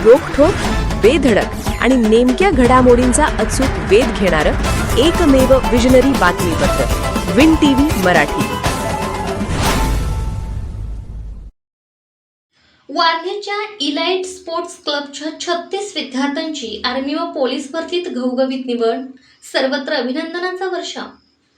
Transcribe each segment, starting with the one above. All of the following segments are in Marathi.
रोखठोक, बेधडक आणि नेमक्या घडामोडींचा अचूक वेध घेणारं एकमेव विजनरी बातमीपत्र विन टीव्ही मराठी। वारणेच्या इलाइट स्पोर्ट्स क्लबच्या 36 विद्यार्थ्यांची आर्मी व पोलीस भरतीत घवघवीत निवड, सर्वत्र अभिनंदनाचा वर्षाव।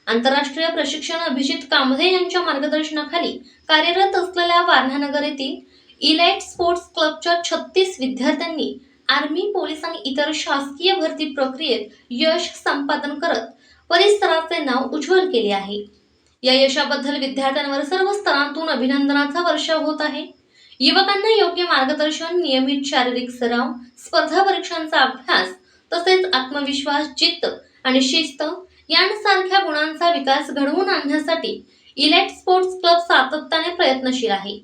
आंतरराष्ट्रीय प्रशिक्षण अभिजित कांबळे यांच्या मार्गदर्शनाखाली कार्यरत असलेल्या वारणानगर येथील इलाइट स्पोर्ट्स क्लबच्या 36 विद्यार्थ्यांनी आर्मी, पोलीस आणि इतर शासकीय भरती प्रक्रियेत यश संपादन करत परिसराचे नाव उज्ज्वल केले आहे। या यशाबद्दल विद्यार्थ्यांवर सर्व स्तरांतून अभिनंदनाचा वर्षाव होत आहे। युवकांना योग्य मार्गदर्शन, नियमित शारीरिक सराव, स्पर्धा परीक्षांचा अभ्यास तसेच आत्मविश्वास, जिद्द आणि शिस्त यांसारख्या गुणांचा विकास घडवून आणण्यासाठी इलाइट स्पोर्ट्स क्लब सातत्याने प्रयत्नशील आहे।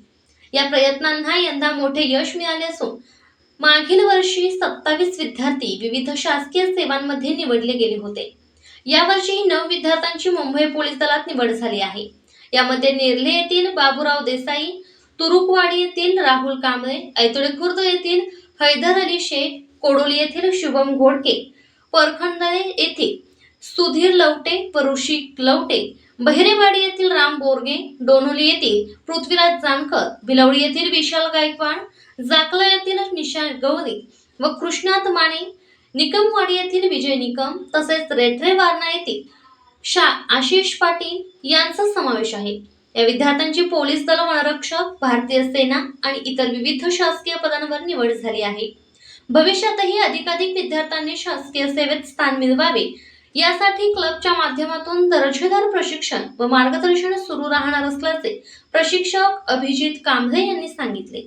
या प्रयत्नांना यंदा मोठे यश मिळाले असून मागील वर्षी 27 विद्यार्थी विविध शासकीय सेवांमध्ये निवडले गेले होते। यावर्षी 9 विद्यार्थ्यांची मुंबई पोलीस दलात निवड झाली आहे। यामध्ये नेरले येथील बाबूराव देसाई, तुरुकवाडी येथील राहुल कांबळे, ऐतोळे खुर्द येथील हैदर अली शेख, कोडोली येथील शुभम घोडके, परखंदळे येथील सुधीर लवटे व ऋषी लवटे, बहिरेवाडी येथील राम बोरगे, डोनोली येथील पृथ्वीराज जानकर, भिलवडी येथील विशाल गायकवाड, जाकला येथील निशा गौरी व कृष्णात माने, निकमवाडी येथील विजय निकम तसेच रेठरे वारणा येथील आशिष पाटील यांचा समावेश आहे। या विद्यार्थ्यांची पोलीस दल, वनरक्षक, भारतीय सेना आणि इतर विविध शासकीय पदांवर निवड झाली आहे। भविष्यातही अधिकाधिक विद्यार्थ्यांनी शासकीय सेवेत स्थान मिळवावे यासाठी क्लबच्या माध्यमातून दर्जेदार प्रशिक्षण व मार्गदर्शन सुरू राहणार असल्याचे प्रशिक्षक अभिजित कांबळे यांनी सांगितले।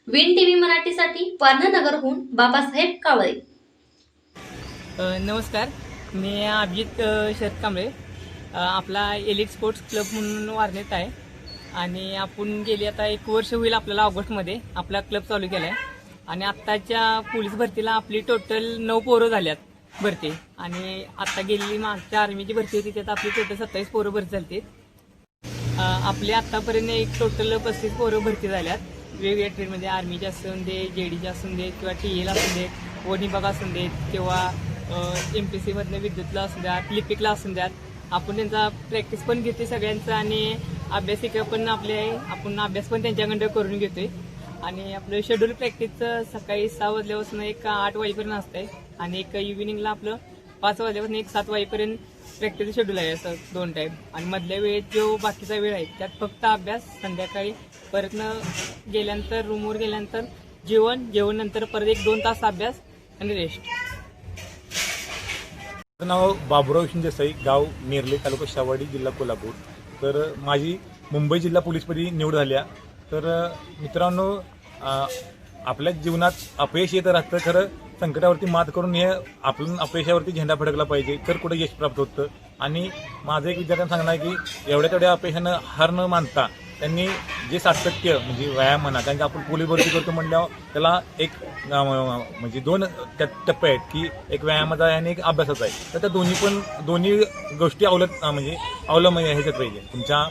विन टीव्ही मराठीसाठी वारणानगरहून बाबासाहेब कावळे। नमस्कार, मी अभिजित शरद कांबळे, आपला एलिट स्पोर्ट्स क्लब म्हणून वारणेत आहे आणि आपण गेली आता 1 वर्ष होईल आपल्याला ऑगस्टमध्ये आपला क्लब चालू केला आहे। आणि आत्ताच्या पोलीस भरतीला आपली टोटल 9 पोरं झाल्यात भरती आणि आता गेलेली मागच्या आर्मीची भरती होती त्यात आपली टोटल 27 पोरं भरती झाली। आपले आत्तापर्यंत एक टोटल 35 पोरं भरती झाल्यात वेगवेगळ्या ट्रेडमध्ये, आर्मीचे असून दे, JDचे असून देत किंवा TL असून देत, वन विभाग असून देत किंवा MPC मधनं विद्युतला असून द्यात, लिपिकला असून द्यात। आपण त्यांचा प्रॅक्टिस पण घेतोय सगळ्यांचा आणि अभ्यासिका पण आपले आहे, आपण अभ्यास पण त्यांच्याकडं करून घेतोय। आणि आपलं शेड्यूल प्रॅक्टिसचं सकाळी 6 वाजल्यापासून एक 8 वाजेपर्यंत असतंय आणि एक इव्हिनिंगला आपलं 5 वाजल्यापासून एक 7 वाजेपर्यंत प्रॅक्टिस शेड्यूल आहे, असं 2 टाईम। आणि मधल्या वेळेत जो बाकीचा वेळ आहे त्यात फक्त अभ्यास, संध्याकाळी परत गेल्यानंतर रूमवर गेल्यानंतर जेवण नंतर परत एक 2 तास अभ्यास आणि रेस्ट। माझं नाव बाबूराव देसाई, गाव नेरले, तालुका शाहवाडी, जिल्हा कोल्हापूर। तर माझी मुंबई जिल्हा पोलीसमध्ये निवड झाल्या। तर मित्रांनो, आपल्या जीवनात अपयश येत राहतं, खरं संकटावरती मात करून हे आपण अपयशावरती झेंडा फडकला पाहिजे तर कुठे यश प्राप्त होतं। आणि माझं एक विद्यार्थ्यांना सांगणं आहे की एवढ्या तेवढ्या अपयशानं हार न मानता त्यांनी जे सातत्य म्हणजे व्यायाम म्हणा, कारण की आपण पोलीस भरती करतो म्हणल्यावर त्याला एक म्हणजे 2 टप्पे आहेत की एक व्यायामाचा आहे आणि एक अभ्यासाचा आहे। तर त्या दोन्ही गोष्टी अवलंबून ह्याच्यात पाहिजे, तुमच्या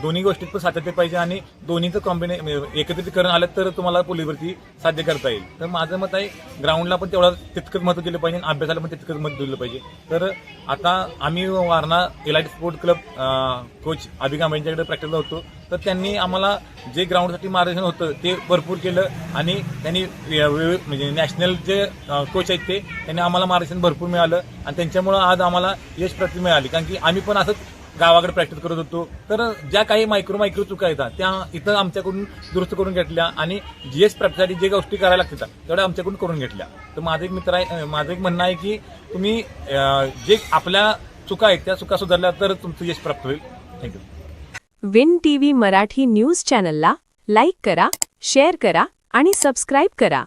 दोन्ही गोष्टीत पण सातत्य पाहिजे आणि दोन्हीचं एकत्रितकरण आलं तर तुम्हाला पोलीस भरती साध्य करता येईल। तर माझं मत आहे ग्राउंडला पण तितकंच महत्त्व दिलं पाहिजे आणि अभ्यासाला पण तितकंच महत्त्व दिलं पाहिजे। तर आता आम्ही Warana elite sport club coach Abhi Kamble यांच्याकडे प्रॅक्टिसला होतो, तर त्यांनी आम्हाला जे ग्राउंडसाठी मार्गदर्शन होतं ते भरपूर केलं आणि त्यांनी म्हणजे नॅशनल जे कोच आहेत त्यांनी आम्हाला मार्गदर्शन भरपूर मिळालं आणि त्यांच्यामुळं आज आम्हाला यश प्राप्ती मिळाली। कारण की आम्ही पण असंच गावाकडे प्रॅक्टिस करत होतो, तर ज्या काही मायक्रो चुका येतात त्या इथं आमच्याकडून दुरुस्त करून घेतल्या आणि यश प्राप्तीसाठी जे गोष्टी करायला लागतात तेवढ्या आमच्याकडून करून घेतल्या। तर माझं एक म्हणणं आहे की तुम्ही जे आपल्या चुका आहेत त्या चुका सुधारल्या तर तुमचं यश प्राप्त होईल। Thank you. Win TV Marathi news चॅनलला लाईक करा, शेअर करा आणि सबस्क्राईब करा।